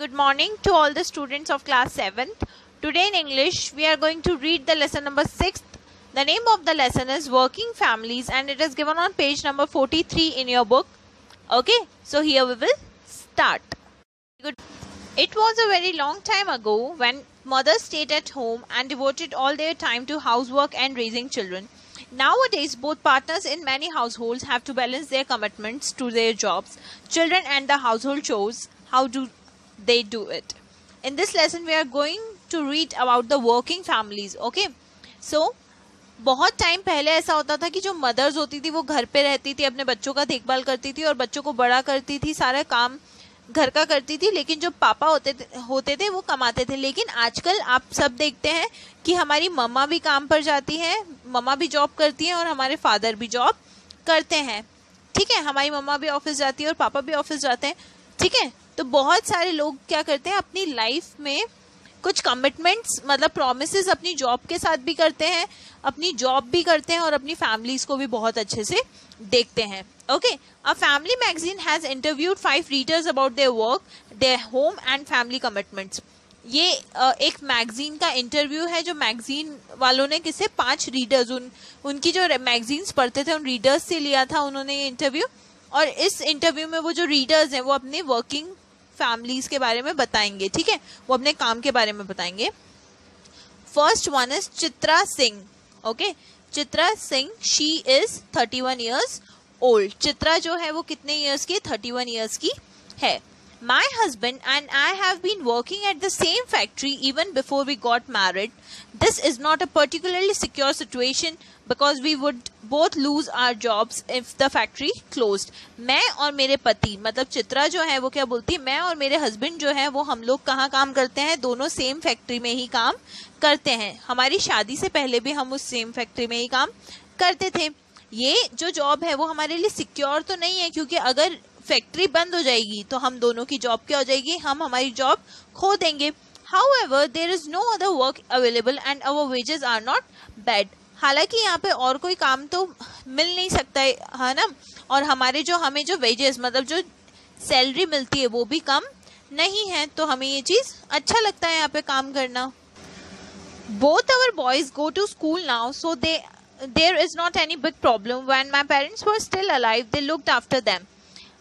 Good morning to all the students of class 7th. Today in English, we are going to read the lesson number 6th. The name of the lesson is Working Families and it is given on page number 43 in your book. Okay, so here we will start. Good. It was a very long time ago when mothers stayed at home and devoted all their time to housework and raising children. Nowadays, both partners in many households have to balance their commitments to their jobs, children and the household chores. How do they do it? In this lesson, we are going to read about the working families. Okay, so बहुत time पहले ऐसा होता था कि जो mother's होती थी वो घर पे रहती थी, अपने बच्चों का देखभाल करती थी और बच्चों को बड़ा करती थी, सारा काम घर का करती थी, लेकिन जो पापा होते थे वो कमाते थे। लेकिन आजकल आप सब देखते हैं कि हमारी मम्मा भी काम पर जाती हैं, मम्मा भी जॉब करती हैं और हमारे फादर भी जॉब करते हैं। ठीक है, हमारी मम्मा भी ऑफिस जाती है और पापा भी ऑफिस जाते हैं। ठीक है, तो बहुत सारे लोग क्या करते हैं, अपनी लाइफ में कुछ कमिटमेंट्स मतलब प्रॉमिसेस अपनी जॉब के साथ भी करते हैं, अपनी जॉब भी करते हैं और अपनी फैमिलीज को भी बहुत अच्छे से देखते हैं। Okay, a family magazine has interviewed 5 readers about their work, their home and family commitments. ये एक मैगजीन का इंटरव्यू है जो मैगजीन वालों ने किसे 5 रीडर्स उनकी जो मैगजीन्स पढ़ते थे उन रीडर्स से लिया था उन्होंने ये इंटरव्यू। और इस इंटरव्यू में वो जो रीडर्स हैं वो अपने वर्किंग फैमिलीज के बारे में बताएंगे। ठीक है, वो अपने काम के बारे में बताएंगे। First one is Chitra Singh. Okay, Chitra Singh, she is 31 years old. Chitra जो है वो कितने ईयर्स की? 31 ईयर्स की है। My husband and I have been working at the same factory even before we got married. This is not a particularly secure situation because we would both lose our jobs if the factory closed. मैं और मेरे पति मतलब चित्रा जो है वो क्या बोलती है, मैं और मेरे हस्बैंड जो है वो हम लोग कहाँ काम करते हैं? दोनों सेम फैक्ट्री में ही काम करते हैं। हमारी शादी से पहले भी हम उस सेम फैक्ट्री में ही काम करते थे। ये जो जॉब है वो हमारे लिए सिक्योर तो नहीं है क्योंकि अगर फैक्ट्री बंद हो जाएगी तो हम दोनों की जॉब क्या हो जाएगी? हम हमारी जॉब खो देंगे। However, there is no other work available and our wages are not bad. हालांकि यहाँ पे और कोई काम तो मिल नहीं सकता है ना, और हमारे जो हमें जो वेजेस मतलब जो सैलरी मिलती है वो भी कम नहीं है, तो हमें ये चीज अच्छा लगता है यहाँ पे काम करना। Both our boys go to school now, so there is not any big problem. When my parents were still alive, they looked after them.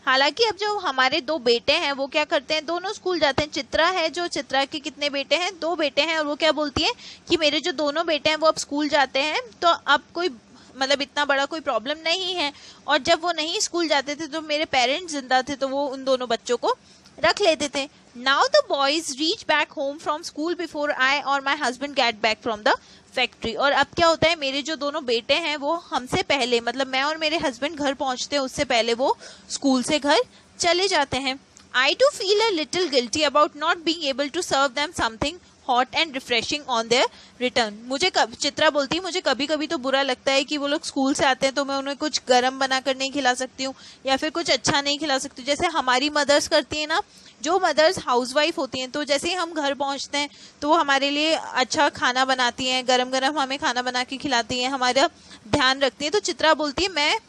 हालांकि अब जो हमारे 2 बेटे हैं वो क्या करते हैं? दोनों स्कूल जाते हैं। चित्रा है जो चित्रा के कितने बेटे हैं? 2 बेटे हैं और वो क्या बोलती है कि मेरे जो दोनों बेटे हैं वो अब स्कूल जाते हैं तो अब कोई मतलब इतना बड़ा कोई प्रॉब्लम नहीं है। और जब वो नहीं स्कूल जाते थे तो मेरे पेरेंट्स जिंदा थे तो वो उन दोनों बच्चों को रख लेते थे। Now the boys reach back home from school before I और my husband get back from the factory. और अब क्या होता है, मेरे जो दोनों बेटे हैं वो हमसे पहले मतलब मैं और मेरे हस्बैंड घर पहुंचते हैं उससे पहले वो स्कूल से घर चले जाते हैं। I do feel a little guilty about not being able to serve them something hot and refreshing on their return. मुझे चित्रा बोलती है मुझे कभी कभी तो बुरा लगता है कि वो लोग स्कूल से आते हैं तो मैं उन्हें कुछ गर्म बनाकर नहीं खिला सकती हूँ या फिर कुछ अच्छा नहीं खिला सकती हूँ, जैसे हमारी मदर्स करती है ना। जो मदर्स हाउसवाइफ होती हैं तो जैसे ही हम घर पहुंचते हैं तो वो हमारे लिए अच्छा खाना बनाती हैं, गरम गरम हमें खाना बना के खिलाती हैं, हमारा ध्यान रखती हैं। तो चित्रा बोलती है मैं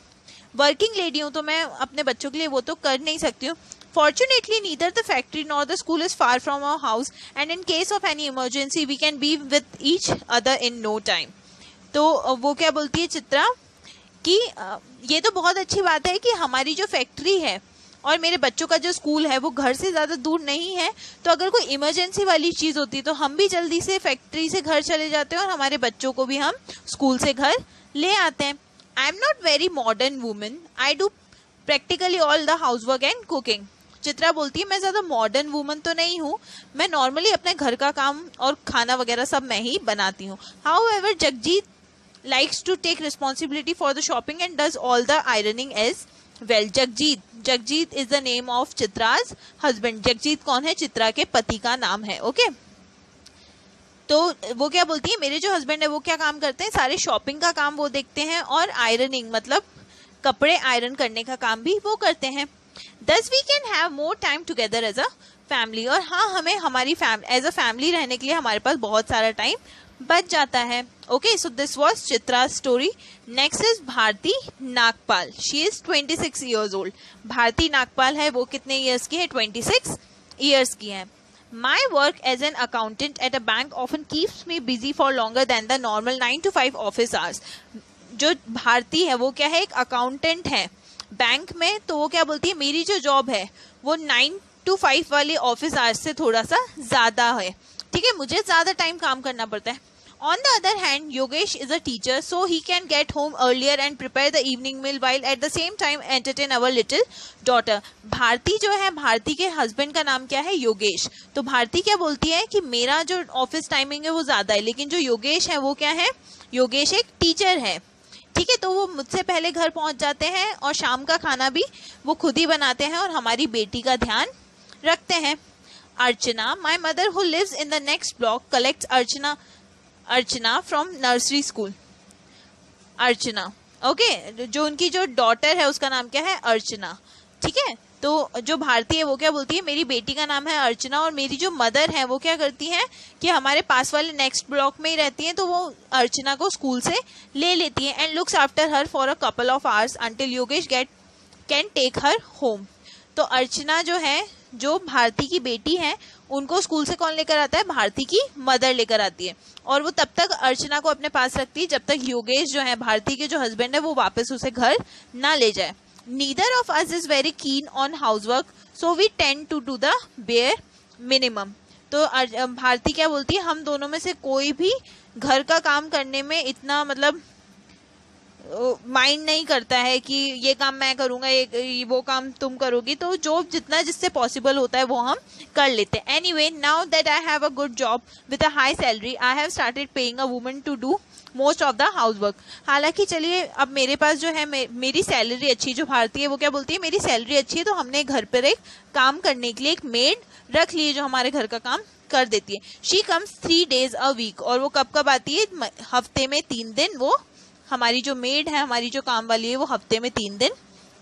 वर्किंग लेडी हूँ तो मैं अपने बच्चों के लिए वो तो कर नहीं सकती हूँ। Fortunately, neither the factory nor the school is far from our house, and in case of any emergency, we can be with each other in no time. तो वो क्या बोलती है चित्रा कि ये तो बहुत अच्छी बात है कि हमारी जो फैक्ट्री है और मेरे बच्चों का जो स्कूल है वो घर से ज़्यादा दूर नहीं है, तो अगर कोई इमरजेंसी वाली चीज़ होती है तो हम भी जल्दी से फैक्ट्री से घर चले जाते हैं और हमारे बच्चों को भी हम स्कूल से घर ले आते हैं। I am not very modern women, I do practically all the house work and cooking. Chitra बोलती है मैं ज़्यादा मॉडर्न वुमन तो नहीं हूँ, मैं नॉर्मली अपने घर का काम और खाना वगैरह सब मैं ही बनाती हूँ। However Jagjit likes to take responsibility for the shopping and does all the ironing as well. Jagjit is the name of चित्रा's husband. Jagjit कौन है? चित्रा के पति का नाम है। ओके, तो वो क्या बोलती है मेरे जो हस्बैंड है वो क्या काम करते हैं? सारे शॉपिंग का काम वो देखते हैं और आयरनिंग मतलब कपड़े आयरन करने का काम भी वो करते हैं। Thus we can have more time together as a family. और हाँ, हमें हमारी एज अ फैमिली रहने के लिए हमारे पास बहुत सारा टाइम बच जाता है। Okay, so this was Chitra story. Next is Bharti Nagpal. She is 26 years old. Bharti Nagpal है वो कितने ईयर्स की है? 26 ईयर्स की है। My work as an accountant at a bank often keeps me busy for longer than the normal 9 to 5 office hours. जो भारती है वो क्या है, एक अकाउंटेंट है बैंक में, तो वो क्या बोलती है मेरी जो जॉब है वो 9 to 5 वाले ऑफिस आवर्स से थोड़ा सा ज़्यादा है, ठीक है, मुझे ज़्यादा टाइम काम करना पड़ता है. On the other hand, Yogesh is a teacher, so he can get home earlier and prepare the evening meal while at the same time entertain our little daughter. Bharti जो है, भारती के हस्बैंड का नाम क्या है, योगेश. तो भारती क्या बोलती है कि मेरा जो ऑफिस टाइमिंग है वो ज़्यादा है, लेकिन जो योगेश है वो क्या है, योगेश एक टीचर है, ठीक है, तो वो मुझसे पहले घर पहुंच जाते हैं और शाम का खाना भी वो खुद ही बनाते हैं और हमारी बेटी का ध्यान रखते हैं. Archana, my mother who lives in the next block collects Archana from nursery school. Archana, okay, जो उनकी जो डॉटर है उसका नाम क्या है, अर्चना, ठीक है. तो जो भारती है वो क्या बोलती है मेरी बेटी का नाम है अर्चना और मेरी जो मदर है वो क्या करती हैं कि हमारे पास वाले नेक्स्ट ब्लॉक में ही रहती हैं, तो वो अर्चना को स्कूल से ले लेती हैं and looks after her for a couple of hours until Yogesh can take her home. तो अर्चना जो है, जो भारती की बेटी है, उनको स्कूल से कौन लेकर आता है, भारती की मदर लेकर आती है, और वो तब तक अर्चना को अपने पास रखती है जब तक योगेश जो है, भारती के जो हस्बैंड है, वो वापस उसे घर ना ले जाए. Neither of us is very keen on housework, so we tend to do the bare minimum. तो भारती क्या बोलती है, हम दोनों में से कोई भी घर का काम करने में इतना मतलब माइंड नहीं करता है कि ये काम मैं करूँगा, ये वो काम तुम करोगी, तो जो जितना जिससे पॉसिबल होता है वो हम कर लेते हैं. Anyway, now that I have a good job with a high salary, I have started paying a woman to do most of the house work. हालांकि चलिए अब मेरे पास जो है मेरी सैलरी अच्छी, जो भारती है वो क्या बोलती है मेरी सैलरी अच्छी है, तो हमने घर पर एक काम करने के लिए एक मेड रख ली है जो हमारे घर का काम कर देती है. She comes 3 days a week, और वो कब कब आती है, हफ्ते में 3 दिन. वो हमारी जो मेड है, हमारी जो काम वाली है, वो हफ्ते में 3 दिन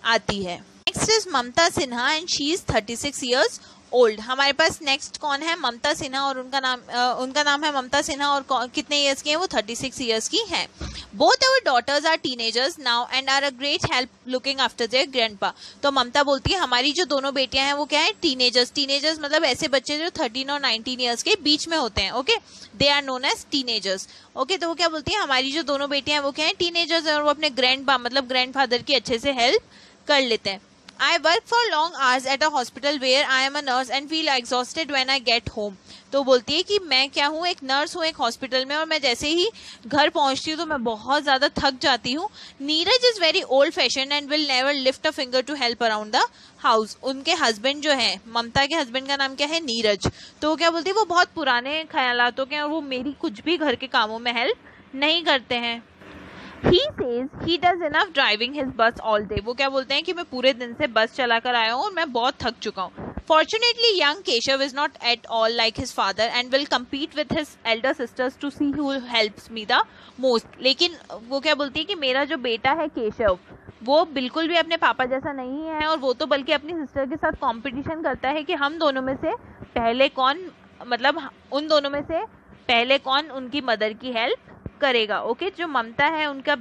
आती है. Next is Mamta Sinha and she is 36 years old. हमारे पास नेक्स्ट कौन है, ममता सिन्हा, और उनका नाम है ममता सिन्हा, और कितने ईयर्स की है वो, 36 years की हैं. Both our daughters are teenagers now and are a great help looking after their grandpa. तो ममता बोलती है हमारी जो दोनों बेटियां हैं वो क्या है, टीनेजर्स मतलब ऐसे बच्चे जो 13 और 19 ईयर्स के बीच में होते हैं. Okay, they are known as teenagers. Okay, तो वो क्या बोलती है हमारी जो दोनों बेटियां हैं वो क्या है, टीनेजर्स, और वो अपने ग्रैंडपा मतलब ग्रैंडफादर की अच्छे से हेल्प कर लेते हैं. I work for long hours at a hospital where I am a nurse and feel exhausted when I get home. तो बोलती है कि मैं क्या हूँ, एक नर्स हूँ एक हॉस्पिटल में, और मैं जैसे ही घर पहुँचती हूँ तो मैं बहुत ज़्यादा थक जाती हूँ. Neeraj is very old fashion and will never lift a finger to help around the house. उनके हस्बैंड जो है, ममता के हस्बैंड का नाम क्या है, नीरज. तो क्या बोलती है वो बहुत पुराने ख्यालातों के, और वो मेरी कुछ भी घर के कामों में हेल्प नहीं करते हैं. He says he does enough driving his bus all day. वो क्या बोलते हैं कि मैं पूरे दिन से बस चलाकर आया हूँ और मैं बहुत थक चुका हूँ. Fortunately, young Keshav is not at all like his father and will compete with his elder sisters to see who helps me the most. लेकिन वो क्या बोलती है कि मेरा जो बेटा है केशव, वो बिल्कुल भी अपने पापा जैसा नहीं है, और वो तो बल्कि अपनी सिस्टर के साथ कंपटीशन करता है कि हम दोनों में से पहले कौन, मतलब उन दोनों में से पहले कौन उनकी मदर की हेल्प करेगा. ओके, जो ममता है उनका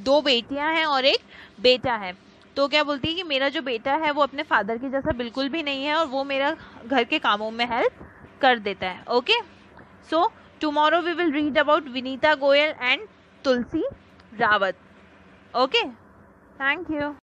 2 बेटियां हैं और एक बेटा है. तो क्या बोलती है कि मेरा जो बेटा है वो अपने फादर की जैसा बिल्कुल भी नहीं है, और वो मेरा घर के कामों में हेल्प कर देता है. Okay, so tomorrow we will read about Vinita Goyal and Tulsi Rawat. Okay, thank you.